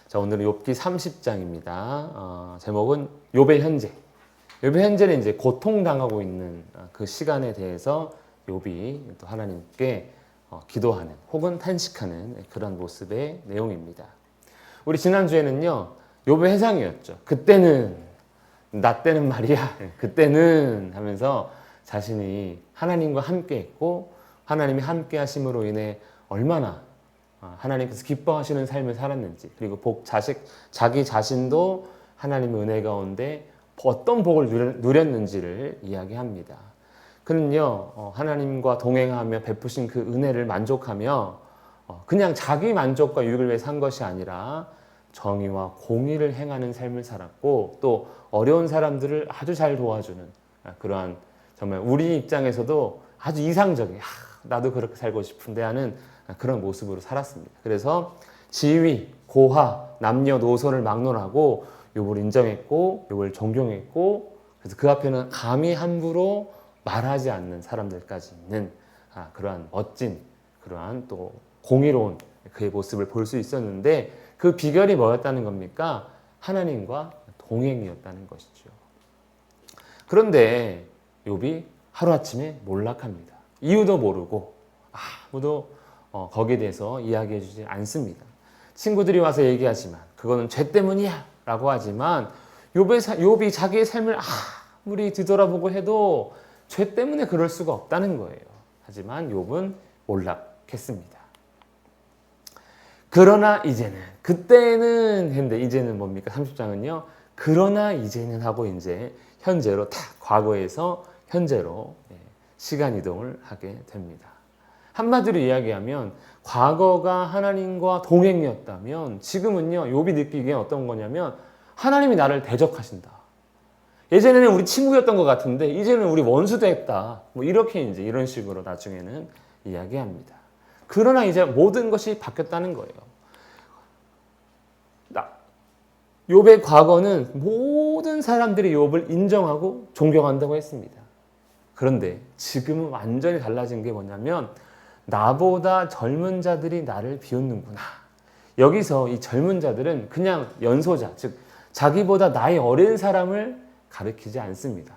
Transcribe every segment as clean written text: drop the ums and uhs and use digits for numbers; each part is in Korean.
자, 오늘은 욥기 30장입니다. 제목은 욥의 현재. 욥의 현재는 이제 고통당하고 있는 그 시간에 대해서 욥이 또 하나님께 기도하는 혹은 탄식하는 그런 모습의 내용입니다. 우리 지난주에는요, 욥의 회상이었죠. 그때는, 나 때는 말이야. 그때는 하면서 자신이 하나님과 함께 했고, 하나님이 함께 하심으로 인해 얼마나 하나님께서 기뻐하시는 삶을 살았는지, 그리고 자기 자신도 하나님의 은혜 가운데 어떤 복을 누렸는지를 이야기합니다. 그는요, 하나님과 동행하며 베푸신 그 은혜를 만족하며 그냥 자기 만족과 유익을 위해 산 것이 아니라 정의와 공의를 행하는 삶을 살았고, 또 어려운 사람들을 아주 잘 도와주는 그러한 정말 우리 입장에서도 아주 이상적인, 나도 그렇게 살고 싶은데 하는 그런 모습으로 살았습니다. 그래서 지위, 고하, 남녀노소를 막론하고 욥을 인정했고 욥을 존경했고, 그래서 그 앞에는 감히 함부로 말하지 않는 사람들까지 있는 그러한 멋진, 그러한 또 공의로운 그의 모습을 볼 수 있었는데, 그 비결이 뭐였다는 겁니까? 하나님과 동행이었다는 것이죠. 그런데 욥이 하루아침에 몰락합니다. 이유도 모르고 아무도 거기에 대해서 이야기해 주지 않습니다. 친구들이 와서 얘기하지만 그거는 죄 때문이야 라고 하지만 욥이 자기의 삶을 아무리 뒤돌아보고 해도 죄 때문에 그럴 수가 없다는 거예요. 하지만 욥은 몰락했습니다. 그러나 이제는, 그때는 했는데 이제는 뭡니까? 30장은요. 그러나 이제는 하고 이제 현재로 과거에서 현재로 시간 이동을 하게 됩니다. 한마디로 이야기하면 과거가 하나님과 동행이었다면 지금은요, 욥이 느끼기에 어떤 거냐면 하나님이 나를 대적하신다. 예전에는 우리 친구였던 것 같은데 이제는 우리 원수 됐다. 이렇게 이제 이런 식으로 나중에는 이야기합니다. 그러나 이제 모든 것이 바뀌었다는 거예요. 욥의 과거는 모든 사람들이 욥을 인정하고 존경한다고 했습니다. 그런데 지금은 완전히 달라진 게 뭐냐면 나보다 젊은 자들이 나를 비웃는구나. 여기서 이 젊은 자들은 그냥 연소자, 즉 자기보다 나이 어린 사람을 가리키지 않습니다.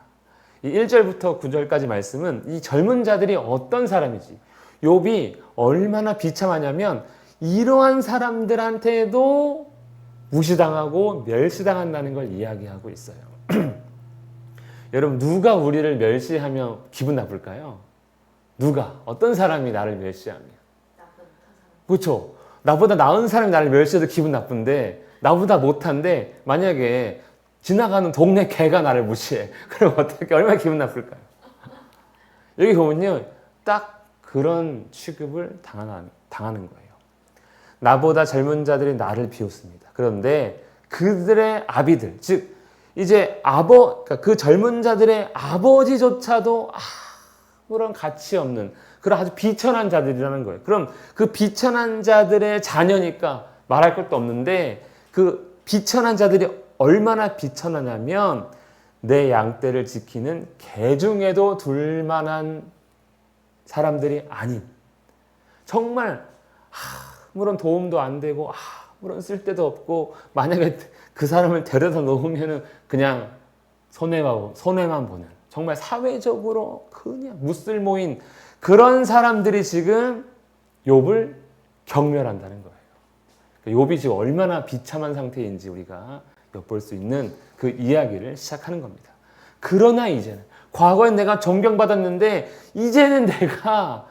이 1절부터 9절까지 말씀은 이 젊은 자들이 어떤 사람이지, 욥이 얼마나 비참하냐면 이러한 사람들한테도 무시당하고 멸시당한다는 걸 이야기하고 있어요. 여러분, 누가 우리를 멸시하면 기분 나쁠까요? 누가? 어떤 사람이 나를 멸시하면? 그렇죠. 나보다 나은 사람이 나를 멸시해도 기분 나쁜데, 나보다 못한데 만약에 지나가는 동네 개가 나를 무시해. 그럼 어떻게, 얼마나 기분 나쁠까요? 여기 보면요, 딱 그런 취급을 당하는 거예요. 나보다 젊은 자들이 나를 비웃습니다. 그런데 그들의 아비들, 즉 이제 그러니까 그 젊은 자들의 아버지조차도 아무런 가치 없는 그런 아주 비천한 자들이라는 거예요. 그럼 그 비천한 자들의 자녀니까 말할 것도 없는데, 그 비천한 자들이 얼마나 비천하냐면 내 양떼를 지키는 개 중에도 둘만한 사람들이 아닌, 정말 아무런 도움도 안 되고 아무런 쓸데도 없고, 만약에 그 사람을 데려다 놓으면 그냥 손해만 보는, 정말 사회적으로 그냥 무쓸모인 그런 사람들이 지금 욥을 경멸한다는 거예요. 욥이 지금 얼마나 비참한 상태인지 우리가 엿볼 수 있는 그 이야기를 시작하는 겁니다. 그러나 이제는, 과거엔 내가 존경받았는데 이제는 내가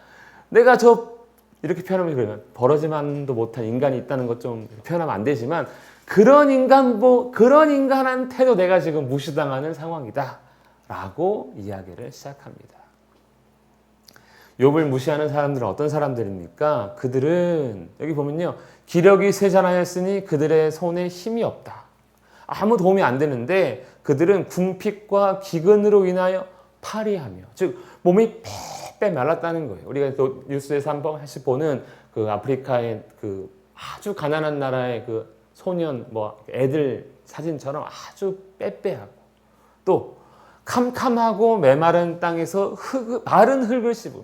이렇게 표현하면 그러면 버러지만도 못한 인간이 있다는 것 좀 표현하면 안 되지만, 그런 인간한테도 내가 지금 무시당하는 상황이다 라고 이야기를 시작합니다. 욥을 무시하는 사람들은 어떤 사람들입니까? 그들은 여기 보면요, 기력이 쇠잔하였으니 그들의 손에 힘이 없다. 아무 도움이 안 되는데 그들은 궁핍과 기근으로 인하여 파리하며, 즉 몸이 빼빼 말랐다는 거예요. 우리가 또 뉴스에서 한 번씩 보는 그 아프리카의 그 아주 가난한 나라의 그 소년, 애들 사진처럼 아주 빼빼하고, 또 캄캄하고 메마른 땅에서 마른 흙을 씹으며,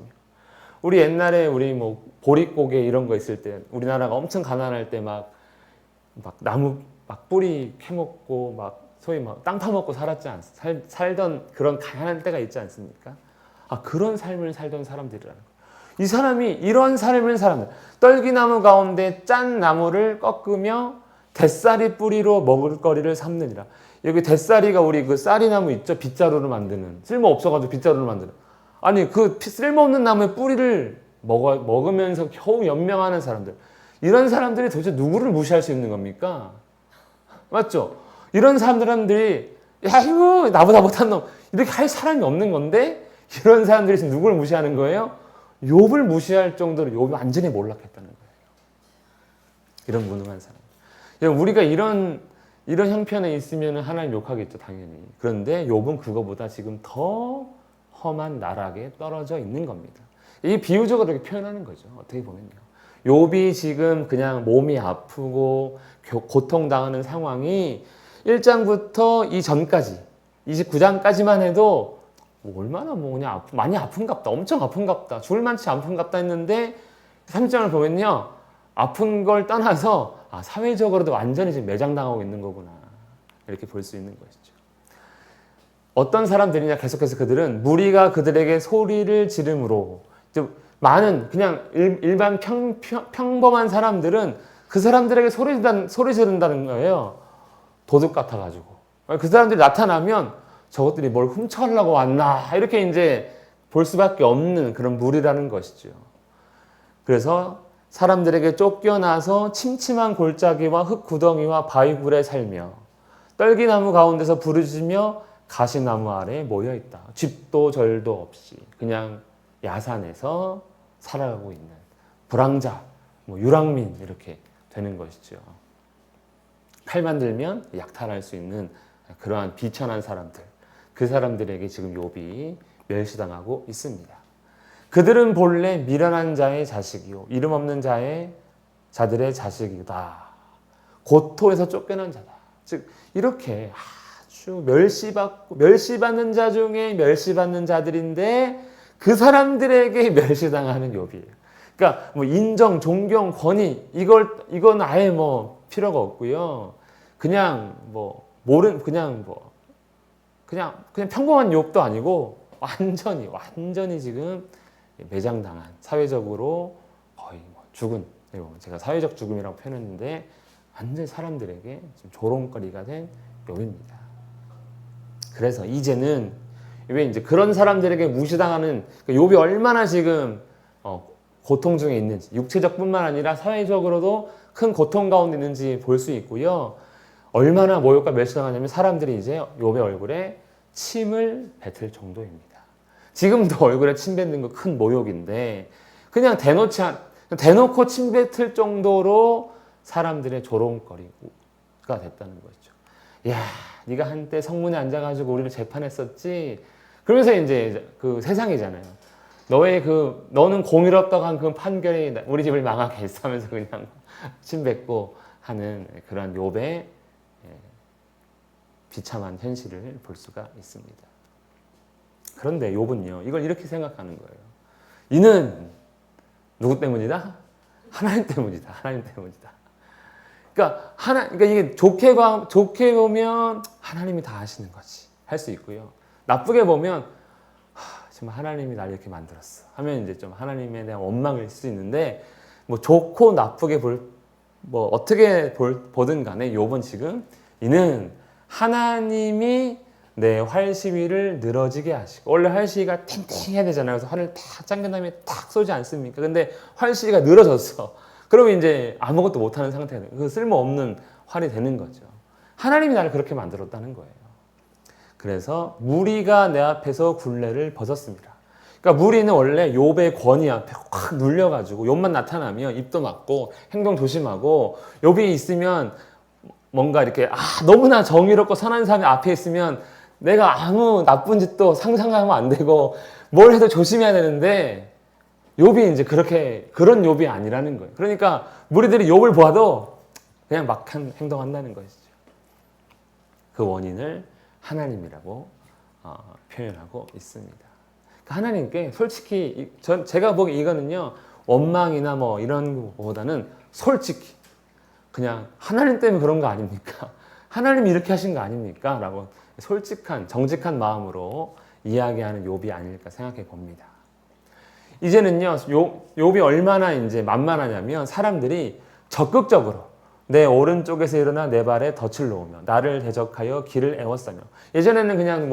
우리 옛날에 우리 보릿고개 이런 거 있을 때, 우리나라가 엄청 가난할 때 막 막 나무 막 뿌리 캐먹고 막 소위 막 땅 파먹고 살던 그런 가난한 때가 있지 않습니까? 그런 삶을 살던 사람들이라는 거예요. 이 사람이 이런 삶을 사람들, 떨기나무 가운데 짠 나무를 꺾으며 뱃살이 뿌리로 먹을거리를 삼느니라. 여기 뱃살이가 우리 그 쌀이나무 있죠? 빗자루를 만드는, 쓸모 없어가지고 빗자루를 만드는. 아니 그 쓸모없는 나무의 뿌리를 먹으면서 겨우 연명하는 사람들. 이런 사람들이 도대체 누구를 무시할 수 있는 겁니까? 맞죠? 이런 사람들이 야 이거 나보다 못한 놈 이렇게 할 사람이 없는 건데 이런 사람들이 지금 누구를 무시하는 거예요? 욥을 무시할 정도로 욥이 완전히 몰락했다는 거예요. 이런 무능한 사람. 우리가 이런 형편에 있으면 하나님 욕하겠죠, 당연히. 그런데 욥은 그거보다 지금 더 험한 나락에 떨어져 있는 겁니다. 이 비유적으로 이렇게 표현하는 거죠. 어떻게 보면요. 욥이 지금 그냥 몸이 아프고 고통당하는 상황이 1장부터 이전까지 29장까지만 해도 얼마나 그냥 많이 아픈갑다, 엄청 아픈갑다, 죽을 만치 아픈갑다 했는데 3장을 보면요, 아픈 걸 떠나서 사회적으로도 완전히 지금 매장당하고 있는 거구나, 이렇게 볼 수 있는 것이죠. 어떤 사람들이냐, 계속해서 그들은 무리가 그들에게 소리를 지름으로, 많은 그냥 일반 평범한 사람들은 그 사람들에게 소리 지른다는 거예요. 도둑 같아가지고. 그 사람들이 나타나면 저것들이 뭘 훔쳐가려고 왔나, 이렇게 이제 볼 수밖에 없는 그런 무리라는 것이죠. 그래서 사람들에게 쫓겨나서 침침한 골짜기와 흙구덩이와 바위굴에 살며 떨기나무 가운데서 부르짖으며 가시나무 아래에 모여있다. 집도 절도 없이 그냥 야산에서 살아가고 있는 불황자, 유랑민, 이렇게 되는 것이죠. 칼만 들면 약탈할 수 있는 그러한 비천한 사람들, 그 사람들에게 지금 욥이 멸시당하고 있습니다. 그들은 본래 미련한 자의 자식이요 이름 없는 자들의 자식이다. 고토에서 쫓겨난 자다. 즉 이렇게 아주 멸시받는 자 중에 멸시받는 자들인데 그 사람들에게 멸시당하는 욥이에요. 그러니까 인정, 존경, 권위 이건 아예 필요가 없고요. 그냥 평범한 욥도 아니고 완전히 지금 매장당한, 사회적으로 거의 죽은, 제가 사회적 죽음이라고 표현했는데 완전히 사람들에게 지금 조롱거리가 된 욥입니다. 그래서 이제는 왜 이제 그런 사람들에게 무시당하는 욥이 얼마나 지금 고통 중에 있는지, 육체적뿐만 아니라 사회적으로도 큰 고통 가운데 있는지 볼 수 있고요. 얼마나 모욕과 멸시당하냐면 사람들이 이제 욥의 얼굴에 침을 뱉을 정도입니다. 지금도 얼굴에 침 뱉는 거 큰 모욕인데 그냥 대놓고 침 뱉을 정도로 사람들의 조롱거리가 됐다는 거죠. 야, 네가 한때 성문에 앉아가지고 우리를 재판했었지. 그러면서 이제 그 세상이잖아요. 너는 공의롭다고 한 그 판결이 우리 집을 망하게 했어 하면서 그냥 침 뱉고 하는 그런 욥의 비참한 현실을 볼 수가 있습니다. 그런데 욥은요, 이걸 이렇게 생각하는 거예요. 이는 누구 때문이다? 하나님 때문이다. 하나님 때문이다. 그러니까 이게 좋게 보면 하나님이 다 하시는 거지, 할 수 있고요. 나쁘게 보면 정말 하나님이 날 이렇게 만들었어 하면 이제 좀 하나님에 대한 원망을 할 수 있는데, 좋고 나쁘게 어떻게 보든 간에 욥은 지금 이는 하나님이 내 활시위를 늘어지게 하시고, 원래 활시위가 탱탱해야 되잖아요. 그래서 활을 탁 잠근 다음에 탁 쏘지 않습니까? 근데 활시위가 늘어졌어. 그러면 이제 아무것도 못하는 상태가 돼요. 그 쓸모없는 활이 되는 거죠. 하나님이 나를 그렇게 만들었다는 거예요. 그래서 무리가 내 앞에서 굴레를 벗었습니다. 그러니까 무리는 원래 욥의 권위 앞에 확 눌려가지고 욥만 나타나면 입도 막고 행동 조심하고, 욥이 있으면 뭔가 이렇게 너무나 정의롭고 선한 사람이 앞에 있으면 내가 아무 나쁜 짓도 상상하면 안 되고 뭘 해도 조심해야 되는데, 욥이 이제 그런 욥이 아니라는 거예요. 그러니까 무리들이 욥을 보아도 그냥 막 행동한다는 것이죠. 그 원인을 하나님이라고 표현하고 있습니다. 그러니까 하나님께 솔직히 제가 보기 이거는요, 원망이나 이런 것보다는 솔직히 그냥 하나님 때문에 그런 거 아닙니까? 하나님이 이렇게 하신 거 아닙니까? 라고 솔직한 정직한 마음으로 이야기하는 욥이 아닐까 생각해 봅니다. 이제는요, 욥이 얼마나 이제 만만하냐면 사람들이 적극적으로 내 오른쪽에서 일어나 내 발에 덫을 놓으며 나를 대적하여 길을 애워싸며. 예전에는 그냥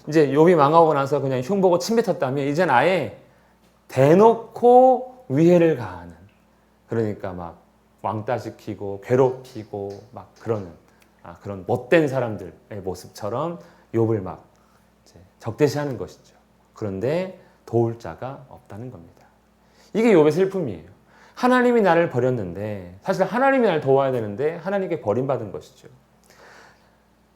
이제 욥이 망하고 나서 그냥 흉보고 침뱉었다면 이제는 아예 대놓고 위해를 가하는, 그러니까 막 왕따시키고 괴롭히고 막 그러는 그런 못된 사람들의 모습처럼 욥을 막 이제 적대시하는 것이죠. 그런데 도울 자가 없다는 겁니다. 이게 욥의 슬픔이에요. 하나님이 나를 버렸는데, 사실 하나님이 나를 도와야 되는데 하나님께 버림받은 것이죠.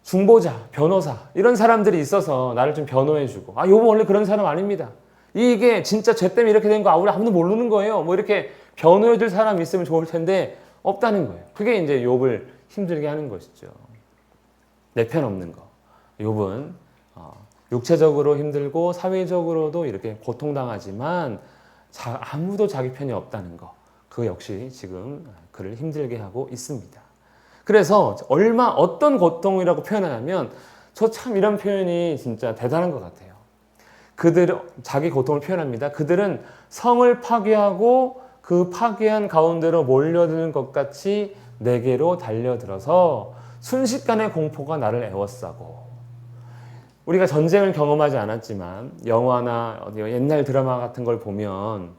중보자, 변호사 이런 사람들이 있어서 나를 좀 변호해주고, 욥은 원래 그런 사람 아닙니다. 이게 진짜 죄 때문에 이렇게 된 거 우리 아무도 모르는 거예요. 뭐 이렇게 변호해줄 사람이 있으면 좋을 텐데 없다는 거예요. 그게 이제 욥을 힘들게 하는 것이죠. 내 편 없는 거. 욥은 육체적으로 힘들고 사회적으로도 이렇게 고통당하지만 아무도 자기 편이 없다는 거. 그 역시 지금 그를 힘들게 하고 있습니다. 그래서 어떤 고통이라고 표현하냐면, 저 참 이런 표현이 진짜 대단한 것 같아요. 그들은 자기 고통을 표현합니다. 그들은 성을 파괴하고 그 파괴한 가운데로 몰려드는 것 같이 내게로 달려들어서 순식간에 공포가 나를 애워싸고. 우리가 전쟁을 경험하지 않았지만 영화나 옛날 드라마 같은 걸 보면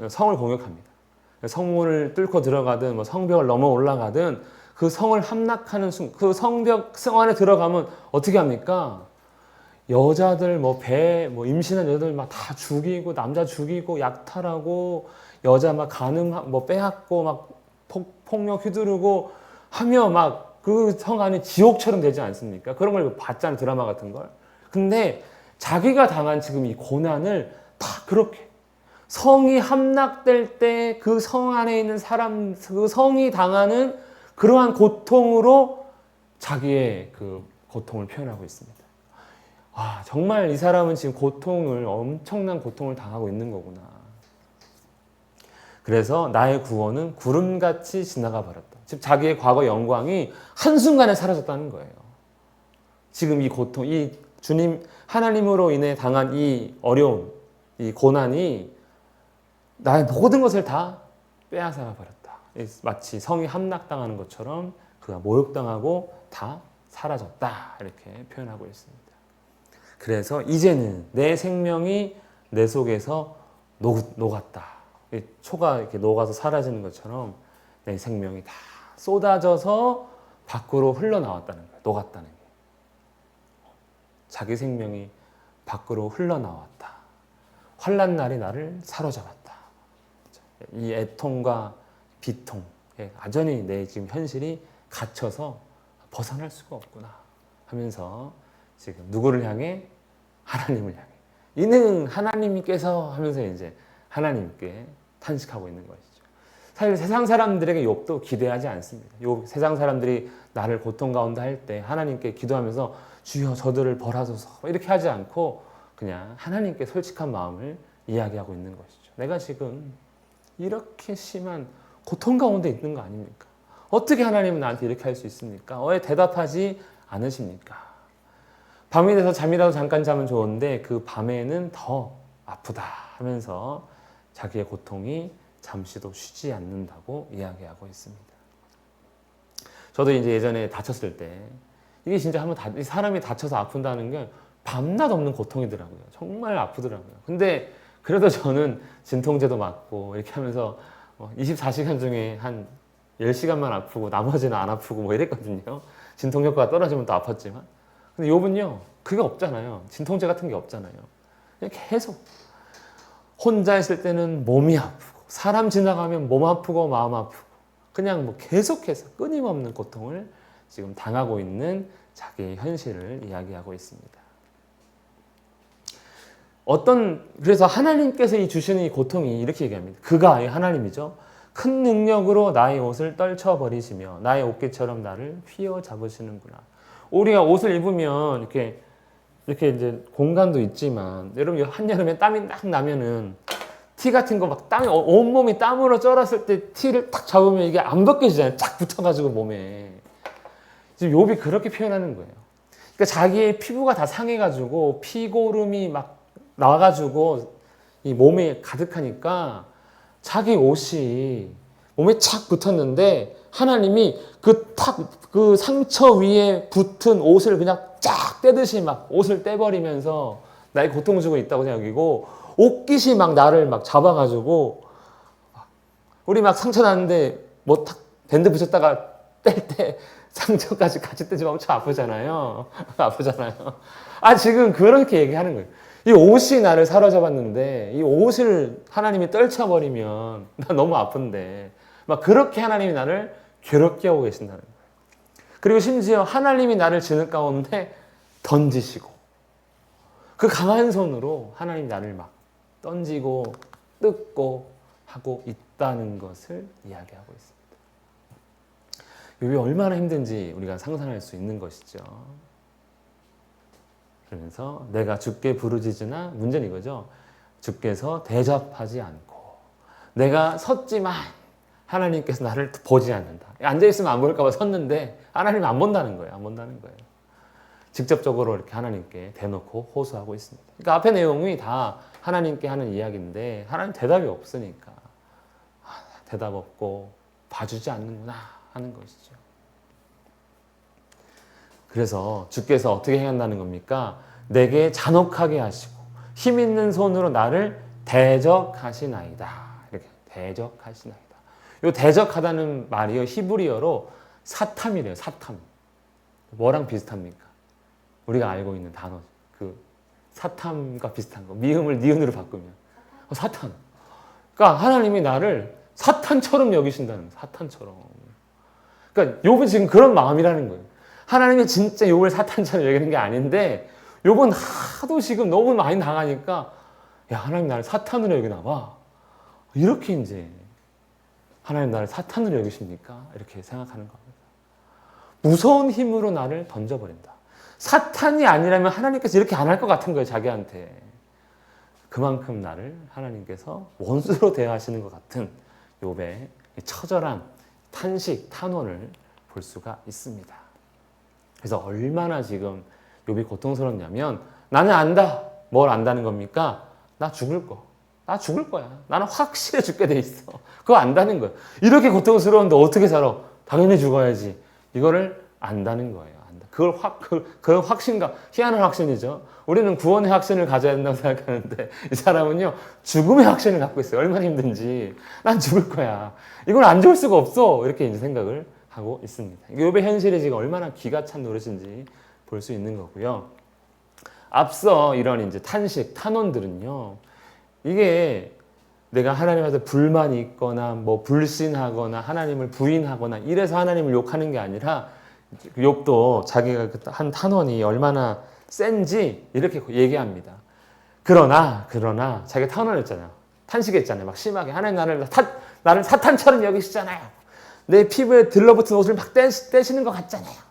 성을 공격합니다. 성문을 뚫고 들어가든 뭐 성벽을 넘어 올라가든 그 성을 함락하는 순간, 그 성 안에 들어가면 어떻게 합니까? 여자들 임신한 여자들 막 다 죽이고, 남자 죽이고, 약탈하고, 여자 막 빼앗고, 막 폭력 휘두르고 하며 막 그 성 안이 지옥처럼 되지 않습니까? 그런 걸 봤잖아요, 드라마 같은 걸. 근데 자기가 당한 지금 이 고난을 다 그렇게, 성이 함락될 때 그 성 안에 있는 사람, 그 성이 당하는 그러한 고통으로 자기의 그 고통을 표현하고 있습니다. 정말 이 사람은 지금 엄청난 고통을 당하고 있는 거구나. 그래서 나의 구원은 구름같이 지나가 버렸다. 즉 자기의 과거 영광이 한순간에 사라졌다는 거예요. 지금 이 고통, 이 주님 하나님으로 인해 당한 이 어려움, 이 고난이 나의 모든 것을 다 빼앗아 버렸다. 마치 성이 함락당하는 것처럼 그가 모욕당하고 다 사라졌다. 이렇게 표현하고 있습니다. 그래서 이제는 내 생명이 내 속에서 녹았다. 초가 이렇게 녹아서 사라지는 것처럼 내 생명이 다 쏟아져서 밖으로 흘러나왔다는 거예요. 녹았다는 게. 자기 생명이 밖으로 흘러나왔다. 환난 날이 나를 사로잡았다. 이 애통과 비통, 여전히 내 지금 현실이 갇혀서 벗어날 수가 없구나 하면서 지금 누구를 향해? 하나님을 향해. 이는 하나님께서 하면서 이제 하나님께 탄식하고 있는 것이죠. 사실 세상 사람들에게 욥도 기대하지 않습니다. 세상 사람들이 나를 고통 가운데 할 때 하나님께 기도하면서 주여 저들을 벌하소서 이렇게 하지 않고 그냥 하나님께 솔직한 마음을 이야기하고 있는 것이죠. 내가 지금 이렇게 심한 고통 가운데 있는 거 아닙니까? 어떻게 하나님은 나한테 이렇게 할 수 있습니까? 왜 대답하지 않으십니까? 밤이 돼서 잠이라도 잠깐 자면 좋은데 그 밤에는 더 아프다 하면서 자기의 고통이 잠시도 쉬지 않는다고 이야기하고 있습니다. 저도 이제 예전에 다쳤을 때 이게 진짜 사람이 다쳐서 아픈다는 게 밤낮 없는 고통이더라고요. 정말 아프더라고요. 근데 그래도 저는 진통제도 맞고 이렇게 하면서 24시간 중에 한 10시간만 아프고 나머지는 안 아프고 뭐 이랬거든요. 진통 효과가 떨어지면 또 아팠지만. 근데 욥은요, 그게 없잖아요. 진통제 같은 게 없잖아요. 그냥 계속 혼자 있을 때는 몸이 아프고 사람 지나가면 몸 아프고 마음 아프고 그냥 계속해서 끊임없는 고통을 지금 당하고 있는 자기의 현실을 이야기하고 있습니다. 그래서 하나님께서 주시는 이 고통이 이렇게 얘기합니다. 그가 하나님이죠. 큰 능력으로 나의 옷을 떨쳐버리시며 나의 옷깃처럼 나를 휘어잡으시는구나. 우리가 옷을 입으면 이렇게 이제 공간도 있지만 여러분 한여름에 땀이 딱 나면은 티 같은 거 막 땀이 온몸이 땀으로 쩔었을 때 티를 딱 잡으면 이게 안 벗겨지잖아요. 쫙 붙어가지고 몸에. 지금 욥이 그렇게 표현하는 거예요. 그러니까 자기의 피부가 다 상해가지고 피고름이 막 나와가지고 이 몸에 가득하니까 자기 옷이 몸에 착 붙었는데 하나님이 그 상처 위에 붙은 옷을 그냥 쫙 떼듯이 막 옷을 떼버리면서 나의 고통 주고 있다고 생각이고 옷깃이 막 나를 막 잡아가지고 우리 막 상처 났는데 뭐 탁 밴드 붙였다가 뗄 때 상처까지 같이 떼지 엄청 아프잖아요. 아프잖아요. 지금 그렇게 얘기하는 거예요. 이 옷이 나를 사로잡았는데 이 옷을 하나님이 떨쳐버리면 나 너무 아픈데 막 그렇게 하나님이 나를 괴롭게 하고 계신다는 거예요. 그리고 심지어 하나님이 나를 지는 가운데 던지시고 그 강한 손으로 하나님이 나를 막 던지고 뜯고 하고 있다는 것을 이야기하고 있습니다. 욥이 얼마나 힘든지 우리가 상상할 수 있는 것이죠. 그러면서 내가 주께 부르짖으나 문제는 이거죠. 주께서 대접하지 않고 내가 섰지만 하나님께서 나를 보지 않는다. 앉아있으면 안 보일까 봐 섰는데 하나님이 안 본다는 거예요. 안 본다는 거예요. 직접적으로 이렇게 하나님께 대놓고 호소하고 있습니다. 그러니까 앞의 내용이 다 하나님께 하는 이야기인데 하나님 대답이 없으니까 대답 없고 봐주지 않는구나 하는 것이죠. 그래서 주께서 어떻게 행한다는 겁니까? 내게 잔혹하게 하시고 힘 있는 손으로 나를 대적하시나이다. 이렇게 대적하시나이다. 이 대적하다는 말이요 히브리어로 사탐이래요. 사탐. 뭐랑 비슷합니까? 우리가 알고 있는 단어. 그 사탐과 비슷한 거. 미음을 니은으로 바꾸면 사탄. 그러니까 하나님이 나를 사탄처럼 여기신다는 거예요. 사탄처럼. 그러니까 욥은 지금 그런 마음이라는 거예요. 하나님이 진짜 욥을 사탄처럼 여기는 게 아닌데 욥은 하도 지금 너무 많이 당하니까 야 하나님 나를 사탄으로 여기나 봐. 이렇게 이제 하나님 나를 사탄으로 여기십니까? 이렇게 생각하는 겁니다. 무서운 힘으로 나를 던져버린다. 사탄이 아니라면 하나님께서 이렇게 안 할 것 같은 거예요. 자기한테. 그만큼 나를 하나님께서 원수로 대하시는 것 같은 욥의 처절한 탄식, 탄원을 볼 수가 있습니다. 그래서 얼마나 지금 욥이 고통스럽냐면 나는 안다. 뭘 안다는 겁니까? 나 죽을 거. 나 죽을 거야. 나는 확실히 죽게 돼 있어. 그거 안다는 거예요. 이렇게 고통스러운데 어떻게 살아? 당연히 죽어야지. 이거를 안다는 거예요. 안다. 그걸 확신감, 희한한 확신이죠. 우리는 구원의 확신을 가져야 된다고 생각하는데 이 사람은요 죽음의 확신을 갖고 있어요. 얼마나 힘든지. 난 죽을 거야. 이걸 안 죽을 수가 없어. 이렇게 이제 생각을 하고 있습니다. 욥의 현실이 지금 얼마나 기가 찬 노릇인지 볼 수 있는 거고요. 앞서 이런 이제 탄식, 탄원들은요. 이게 내가 하나님한테 불만이 있거나 뭐 불신하거나 하나님을 부인하거나 이래서 하나님을 욕하는 게 아니라 욥도 자기가 한 탄원이 얼마나 센지 이렇게 얘기합니다. 그러나 자기가 탄원했잖아요. 탄식했잖아요. 막 심하게 하나님 나를 사탄처럼 여기시잖아요. 내 피부에 들러붙은 옷을 막 떼시는 것 같잖아요.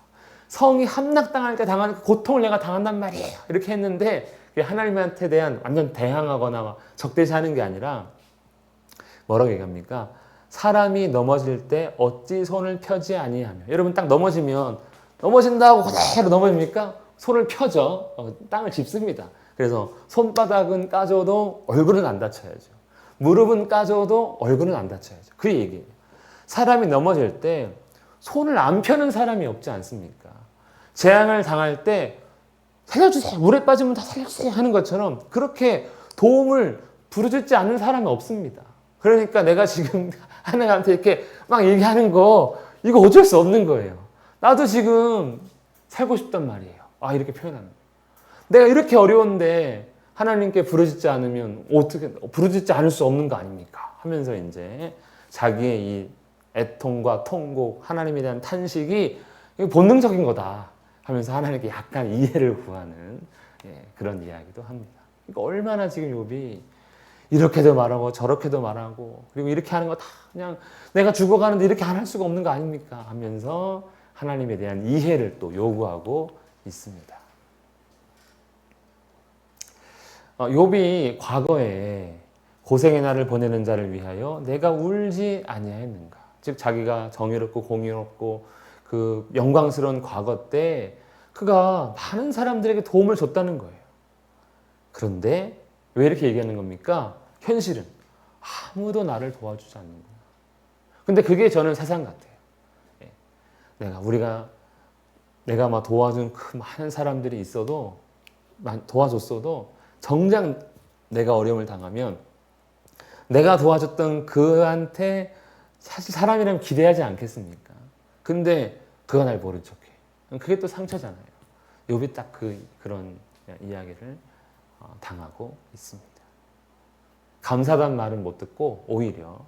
성이 함락당할 때 당하는 그 고통을 내가 당한단 말이에요. 이렇게 했는데 하나님한테 대한 완전 대항하거나 적대시하는 게 아니라 뭐라고 얘기합니까? 사람이 넘어질 때 어찌 손을 펴지 아니하며. 여러분 딱 넘어진다고 그대로 넘어집니까? 손을 펴죠. 땅을 짚습니다. 그래서 손바닥은 까져도 얼굴은 안 다쳐야죠. 무릎은 까져도 얼굴은 안 다쳐야죠. 그 얘기예요. 사람이 넘어질 때 손을 안 펴는 사람이 없지 않습니까? 재앙을 당할 때 살려주세요. 물에 빠지면 다 살려주세요 하는 것처럼 그렇게 도움을 부르짖지 않는 사람이 없습니다. 그러니까 내가 지금 하나님한테 이렇게 막 얘기하는 거 이거 어쩔 수 없는 거예요. 나도 지금 살고 싶단 말이에요. 이렇게 표현하는 거예요. 내가 이렇게 어려운데 하나님께 부르짖지 않으면 어떻게 부르짖지 않을 수 없는 거 아닙니까? 하면서 이제 자기의 이 애통과 통곡, 하나님에 대한 탄식이 본능적인 거다 하면서 하나님께 약간 이해를 구하는 그런 이야기도 합니다. 그러니까 얼마나 지금 욥이 이렇게도 말하고 저렇게도 말하고 그리고 이렇게 하는 거 다 그냥 내가 죽어가는데 이렇게 안 할 수가 없는 거 아닙니까? 하면서 하나님에 대한 이해를 또 요구하고 있습니다. 욥이 과거에 고생의 날을 보내는 자를 위하여 내가 울지 아니하였는가. 즉 자기가 정의롭고 공의롭고 그 영광스러운 과거 때 그가 많은 사람들에게 도움을 줬다는 거예요. 그런데 왜 이렇게 얘기하는 겁니까? 현실은 아무도 나를 도와주지 않는구나. 근데 그게 저는 세상 같아요. 내가 막 도와준 그 많은 사람들이 있어도, 도와줬어도 정작 내가 어려움을 당하면 내가 도와줬던 그한테 사실 사람이라면 기대하지 않겠습니까? 근데 그가 날 모른 척해. 그게 또 상처잖아요. 욥이 딱 그런 이야기를 당하고 있습니다. 감사단 말은 못 듣고 오히려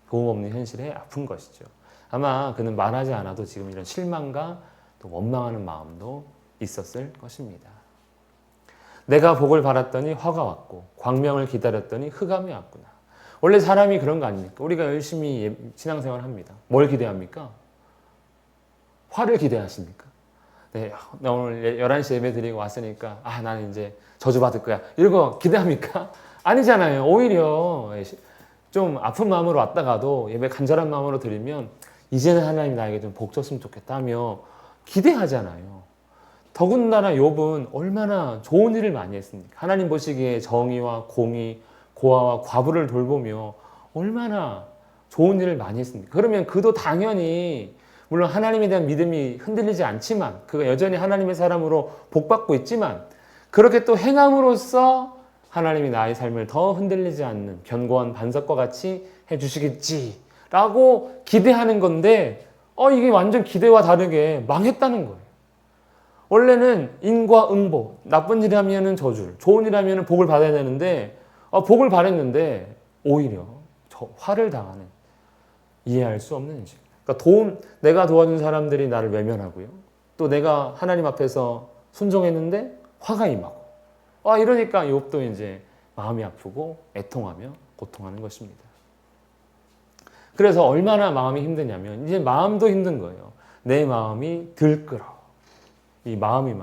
도움 없는 현실에 아픈 것이죠. 아마 그는 말하지 않아도 지금 이런 실망과 또 원망하는 마음도 있었을 것입니다. 내가 복을 바랐더니 화가 왔고 광명을 기다렸더니 흑암이 왔구나. 원래 사람이 그런 거 아닙니까? 우리가 열심히 신앙생활 합니다. 뭘 기대합니까? 화를 기대하십니까? 네, 나 오늘 11시 예배 드리고 왔으니까 나는 이제 저주받을 거야. 이런 거 기대합니까? 아니잖아요. 오히려 좀 아픈 마음으로 왔다가도 예배 간절한 마음으로 드리면 이제는 하나님 나에게 좀 복 줬으면 좋겠다며 기대하잖아요. 더군다나 욥은 얼마나 좋은 일을 많이 했습니까? 하나님 보시기에 정의와 공의, 고아와 과부를 돌보며 얼마나 좋은 일을 많이 했습니까? 그러면 그도 당연히 물론 하나님에 대한 믿음이 흔들리지 않지만 그가 여전히 하나님의 사람으로 복받고 있지만 그렇게 또 행함으로써 하나님이 나의 삶을 더 흔들리지 않는 견고한 반석과 같이 해주시겠지라고 기대하는 건데 이게 완전 기대와 다르게 망했다는 거예요. 원래는 인과 응보, 나쁜 일 하면 저주를, 좋은 일 하면 복을 받아야 되는데 복을 바랬는데 오히려 화를 당하는, 이해할 수 없는 현실. 그러니까 내가 도와준 사람들이 나를 외면하고요. 또 내가 하나님 앞에서 순종했는데 화가 임하고. 이러니까 욥도 이제 마음이 아프고 애통하며 고통하는 것입니다. 그래서 얼마나 마음이 힘드냐면 이제 마음도 힘든 거예요. 내 마음이 들끓어. 이 마음이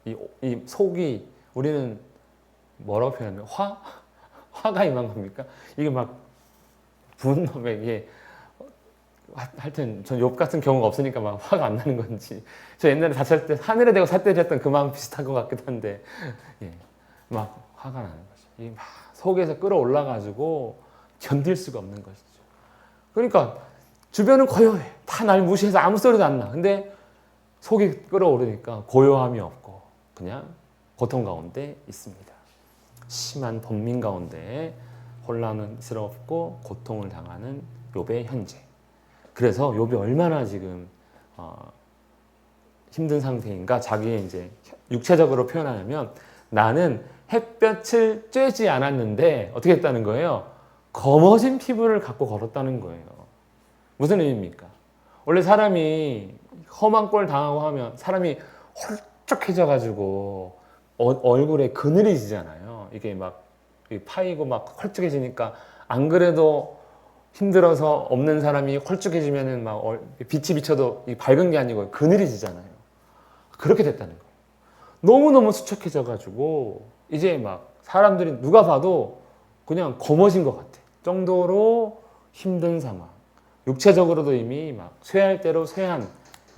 이 속이 우리는 뭐라고 표현하면 화가 임한 겁니까? 이게 막 분노에 이게 하여튼 전 욥 같은 경우가 없으니까 막 화가 안 나는 건지 저 옛날에 다쳤을 때 하늘에 대고 삿대질했던 그 마음 비슷한 것 같기도 한데 막 화가 나는 거죠. 이게 막 속에서 끌어올라가지고 견딜 수가 없는 것이죠. 그러니까 주변은 고요해. 다 날 무시해서 아무 소리도 안 나. 근데 속이 끌어오르니까 고요함이 없고 그냥 고통 가운데 있습니다. 심한 번민 가운데 혼란스럽고 고통을 당하는 욥의 현재. 그래서 욥이 얼마나 지금 힘든 상태인가 자기의 이제 육체적으로 표현하냐면 나는 햇볕을 쬐지 않았는데 어떻게 했다는 거예요? 검어진 피부를 갖고 걸었다는 거예요. 무슨 의미입니까? 원래 사람이 험한 꼴 당하고 하면 사람이 홀쭉해져가지고 얼굴에 그늘이 지잖아요. 이게 막 파이고 막 홀쭉해지니까 안 그래도 힘들어서 없는 사람이 홀쭉해지면은 막 빛이 비쳐도 밝은 게 아니고 그늘이 지잖아요. 그렇게 됐다는 거예요. 너무너무 수척해져가지고 이제 막 사람들이 누가 봐도 그냥 검어진 것 같아. 정도로 힘든 상황. 육체적으로도 이미 막 쇠할 대로 쇠한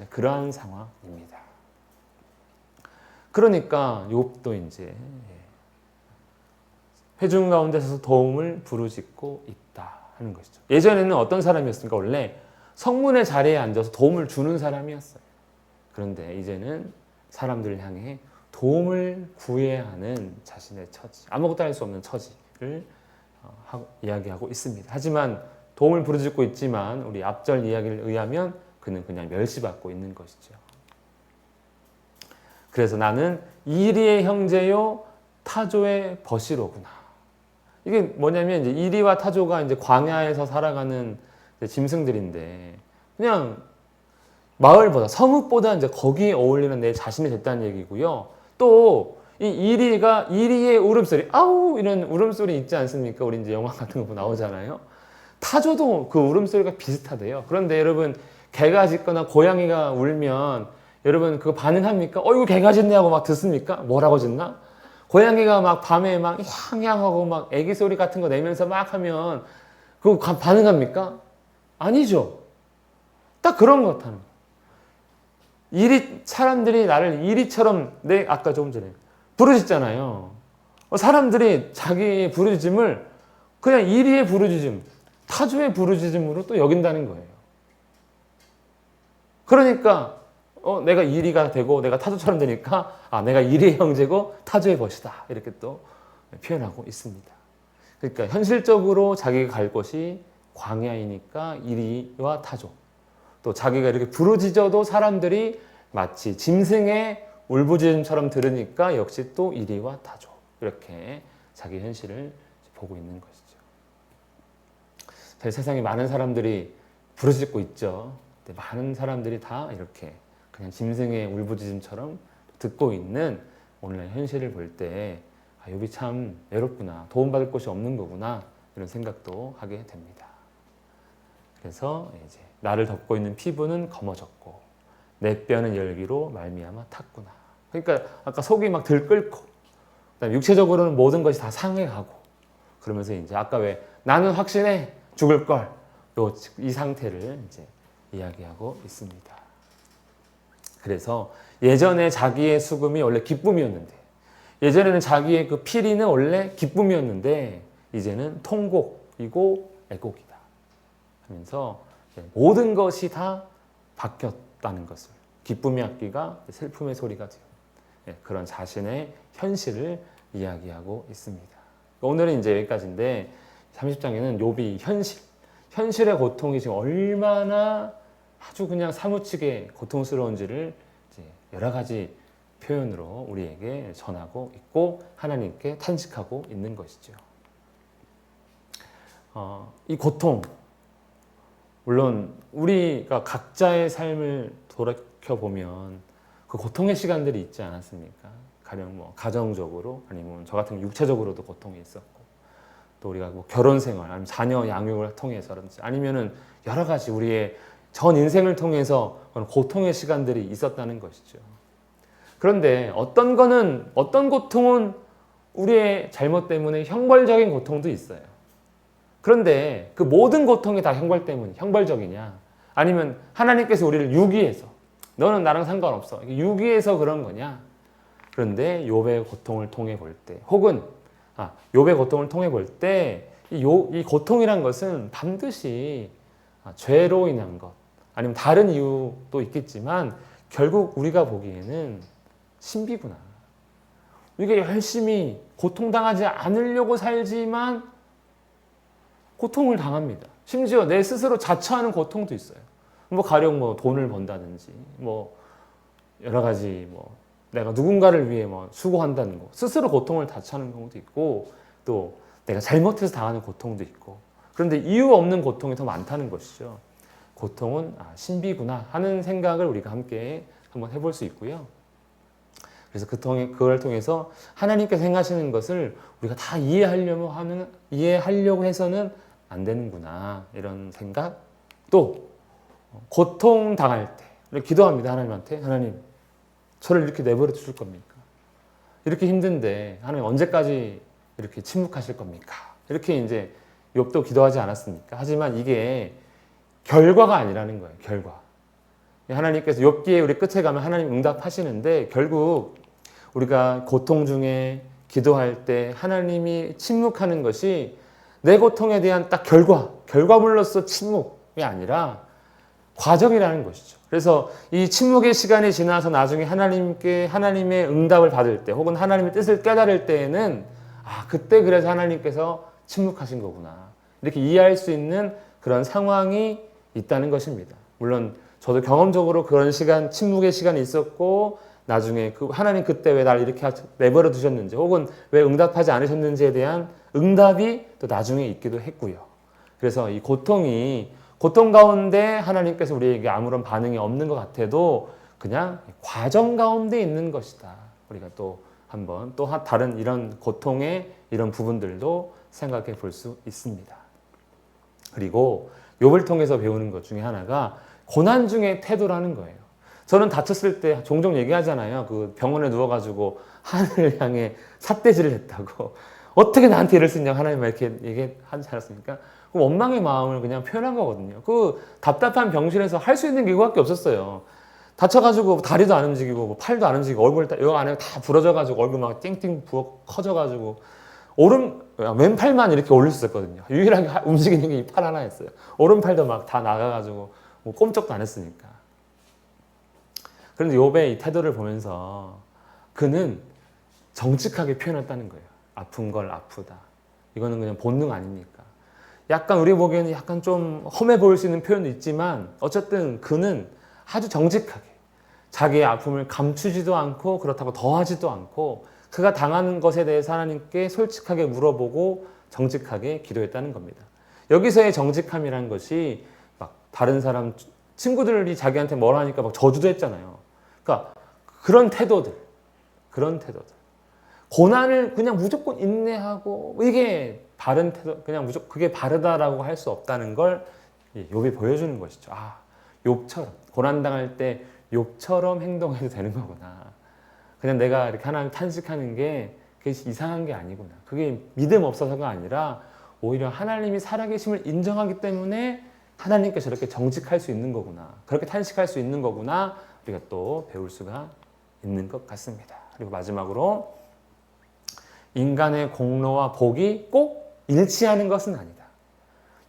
그러한 상황입니다. 그러니까 욥도 이제 회중 가운데서 도움을 부르짖고 있다 하는 것이죠. 예전에는 어떤 사람이었습니까? 원래 성문의 자리에 앉아서 도움을 주는 사람이었어요. 그런데 이제는 사람들을 향해 도움을 구해야 하는 자신의 처지, 아무것도 할 수 없는 처지를 이야기하고 있습니다. 하지만 도움을 부르짖고 있지만 우리 앞절 이야기를 의하면 그는 그냥 멸시받고 있는 것이죠. 그래서 나는 이리의 형제요 타조의 벗이로구나. 이게 뭐냐면 이제 이리와 타조가 이제 광야에서 살아가는 짐승들인데 그냥 마을보다 성읍보다 이제 거기에 어울리는 내 자신이 됐다는 얘기고요. 또 이 이리의 울음소리, 아우 이런 울음소리 있지 않습니까? 우리 이제 영화 같은 거 나오잖아요. 타조도 그 울음소리가 비슷하대요. 그런데 여러분 개가 짖거나 고양이가 울면 여러분 그거 반응합니까? 이거 개가 짖네 하고 막 듣습니까? 뭐라고 짖나? 고양이가 막 밤에 막 향하고 막 애기 소리 같은 거 내면서 막 하면 그거 반응합니까? 아니죠. 딱 그런 것 같아요. 사람들이 나를 이리처럼, 아까 조금 전에 부르짖잖아요. 사람들이 자기의 부르짖음을 그냥 이리의 부르짖음, 타조의 부르짖음으로 또 여긴다는 거예요. 그러니까 내가 이리가 되고 내가 타조처럼 되니까 내가 이리의 형제고 타조의 벗이다. 이렇게 또 표현하고 있습니다. 그러니까 현실적으로 자기가 갈 곳이 광야이니까 이리와 타조. 또 자기가 이렇게 부르짖어도 사람들이 마치 짐승의 울부짖음처럼 들으니까 역시 또 이리와 타조. 이렇게 자기 현실을 보고 있는 것이죠. 세상에 많은 사람들이 부르짖고 있죠. 많은 사람들이 다 이렇게 그냥 짐승의 울부짖음처럼 듣고 있는 오늘날 현실을 볼 때 욥이 참 외롭구나, 도움받을 곳이 없는 거구나 이런 생각도 하게 됩니다. 그래서 이제 나를 덮고 있는 피부는 검어졌고 내 뼈는 열기로 말미암아 탔구나. 그러니까 아까 속이 막 들끓고 그다음에 육체적으로는 모든 것이 다 상해가고 그러면서 이제 아까 왜 나는 확신해 죽을 걸 이 상태를 이제 이야기하고 있습니다. 그래서 예전에 자기의 수금이 원래 기쁨이었는데 예전에는 자기의 그 피리는 원래 기쁨이었는데 이제는 통곡이고 애곡이다 하면서 모든 것이 다 바뀌었다는 것을 기쁨의 악기가 슬픔의 소리가 되어 그런 자신의 현실을 이야기하고 있습니다. 오늘은 이제 여기까지인데 30장에는 욥이 현실의 고통이 지금 얼마나 아주 그냥 사무치게 고통스러운지를 이제 여러 가지 표현으로 우리에게 전하고 있고 하나님께 탄식하고 있는 것이죠. 이 고통, 물론 우리가 각자의 삶을 돌이켜보면 그 고통의 시간들이 있지 않았습니까? 가령 뭐 가정적으로 아니면 저 같은 육체적으로도 고통이 있었고 또 우리가 뭐 결혼 생활 아니면 자녀 양육을 통해서라든지 아니면은 여러 가지 우리의 전 인생을 통해서 고통의 시간들이 있었다는 것이죠. 그런데 어떤 고통은 우리의 잘못 때문에 형벌적인 고통도 있어요. 그런데 그 모든 고통이 다 형벌적이냐? 아니면 하나님께서 우리를 유기해서 너는 나랑 상관없어. 유기해서 그런 거냐? 그런데 욥의 고통을 통해 볼 때 혹은 욥의 고통을 통해 볼 때 이 고통이란 것은 반드시 죄로 인한 것 아니면 다른 이유도 있겠지만 결국 우리가 보기에는 신비구나. 우리가 열심히 고통당하지 않으려고 살지만 고통을 당합니다. 심지어 내 스스로 자처하는 고통도 있어요. 뭐 가령 뭐 돈을 번다든지 뭐 여러 가지 뭐 내가 누군가를 위해 뭐 수고한다는 거 스스로 고통을 자처하는 경우도 있고 또 내가 잘못해서 당하는 고통도 있고 그런데 이유 없는 고통이 더 많다는 것이죠. 고통은 신비구나 하는 생각을 우리가 함께 한번 해볼 수 있고요. 그래서 그걸 통해서 하나님께서 행하시는 것을 우리가 다 이해하려고 해서는 안 되는구나 이런 생각. 또 고통 당할 때 기도합니다. 하나님한테 하나님 저를 이렇게 내버려 두실 겁니까? 이렇게 힘든데 하나님 언제까지 이렇게 침묵하실 겁니까? 이렇게 이제 욥도 기도하지 않았습니까? 하지만 이게 결과가 아니라는 거예요. 결과. 하나님께서 욥기에 우리 끝에 가면 하나님 응답하시는데 결국 우리가 고통 중에 기도할 때 하나님이 침묵하는 것이 내 고통에 대한 딱 결과물로서 침묵이 아니라 과정이라는 것이죠. 그래서 이 침묵의 시간이 지나서 나중에 하나님의 응답을 받을 때 혹은 하나님의 뜻을 깨달을 때에는 그때 그래서 하나님께서 침묵하신 거구나. 이렇게 이해할 수 있는 그런 상황이 있다는 것입니다. 물론 저도 경험적으로 그런 침묵의 시간이 있었고 나중에 하나님 그때 왜 날 이렇게 내버려 두셨는지 혹은 왜 응답하지 않으셨는지에 대한 응답이 또 나중에 있기도 했고요. 그래서 이 고통 가운데 하나님께서 우리에게 아무런 반응이 없는 것 같아도 그냥 과정 가운데 있는 것이다. 우리가 또 한번 또 다른 이런 고통의 이런 부분들도 생각해 볼 수 있습니다. 그리고 욥을 통해서 배우는 것 중에 하나가 고난 중의 태도라는 거예요. 저는 다쳤을 때 종종 얘기하잖아요. 그 병원에 누워가지고 하늘을 향해 삿대질을 했다고. 어떻게 나한테 이럴 수 있냐고 하나님 이렇게 얘기하지 않았습니까? 그 원망의 마음을 그냥 표현한 거거든요. 그 답답한 병실에서 할 수 있는 게 이거밖에 없었어요. 다쳐가지고 다리도 안 움직이고 뭐 팔도 안 움직이고 얼굴 여 안에 다 부러져가지고 얼굴 막 띵띵 부어 커져가지고 왼팔만 이렇게 올릴 수 있었거든요. 유일하게 움직이는 게 이 팔 하나였어요. 오른팔도 막 다 나가가지고 뭐 꼼짝도 안 했으니까. 그런데 욥의 이 태도를 보면서 그는 정직하게 표현했다는 거예요. 아픈 걸 아프다. 이거는 그냥 본능 아닙니까? 약간 우리 보기에는 약간 좀 험해 보일 수 있는 표현도 있지만 어쨌든 그는 아주 정직하게 자기의 아픔을 감추지도 않고 그렇다고 더하지도 않고 그가 당하는 것에 대해서 하나님께 솔직하게 물어보고 정직하게 기도했다는 겁니다. 여기서의 정직함이라는 것이 막 다른 사람 친구들이 자기한테 뭐라 하니까 막 저주도 했잖아요. 그러니까 그런 태도들. 고난을 그냥 무조건 인내하고 이게 바른 태도, 그냥 무조건 그게 바르다라고 할 수 없다는 걸 욥이 보여주는 것이죠. 아, 욥처럼 고난 당할 때 욥처럼 행동해도 되는 거구나. 그냥 내가 이렇게 하나님 탄식하는 게 그게 이상한 게 아니구나. 그게 믿음 없어서가 아니라 오히려 하나님이 살아계심을 인정하기 때문에 하나님께 저렇게 정직할 수 있는 거구나. 그렇게 탄식할 수 있는 거구나. 우리가 또 배울 수가 있는 것 같습니다. 그리고 마지막으로 인간의 공로와 복이 꼭 일치하는 것은 아니다.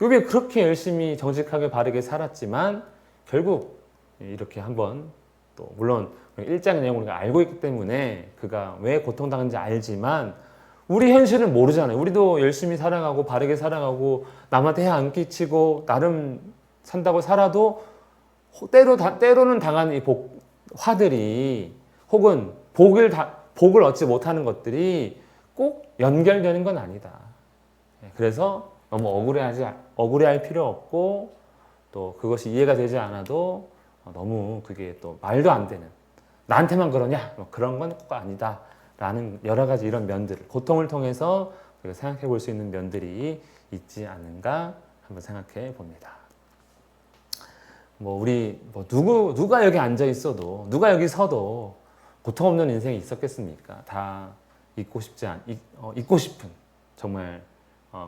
욥이 그렇게 열심히 정직하게 바르게 살았지만 결국 이렇게 한번 또 물론 일장의 내용을 우리가 알고 있기 때문에 그가 왜 고통당하는지 알지만 우리 현실은 모르잖아요. 우리도 열심히 살아가고 바르게 살아가고 남한테 해 안 끼치고 나름 산다고 살아도 때로는 당하는 이 화들이 혹은 복을 얻지 못하는 것들이 꼭 연결되는 건 아니다. 그래서 너무 억울해할 필요 없고 또 그것이 이해가 되지 않아도 너무 그게 또 말도 안 되는 나한테만 그러냐 그런 건 꼭 아니다 라는 여러 가지 이런 면들을 고통을 통해서 우리가 생각해 볼 수 있는 면들이 있지 않은가 한번 생각해 봅니다. 누가 여기 앉아 있어도 누가 여기 서도 고통 없는 인생이 있었겠습니까? 다 잊고 싶은 정말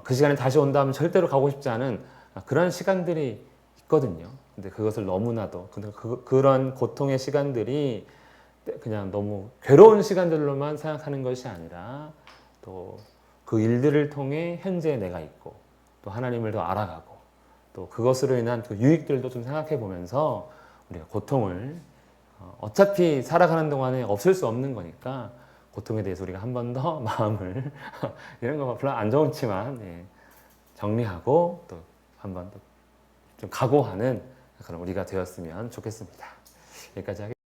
그 시간에 다시 온다면 절대로 가고 싶지 않은 그런 시간들이 있거든요. 근데 그것을 너무나도 그런 고통의 시간들이 그냥 너무 괴로운 시간들로만 생각하는 것이 아니라 또 그 일들을 통해 현재의 내가 있고 또 하나님을 더 알아가고 또 그것으로 인한 그 유익들도 좀 생각해 보면서 우리가 고통을 어차피 살아가는 동안에 없을 수 없는 거니까 고통에 대해서 우리가 한 번 더 마음을 이런 거 별로 안 좋지만 정리하고 또 한 번 더 좀 각오하는 그런 우리가 되었으면 좋겠습니다. 여기까지 하겠습니다.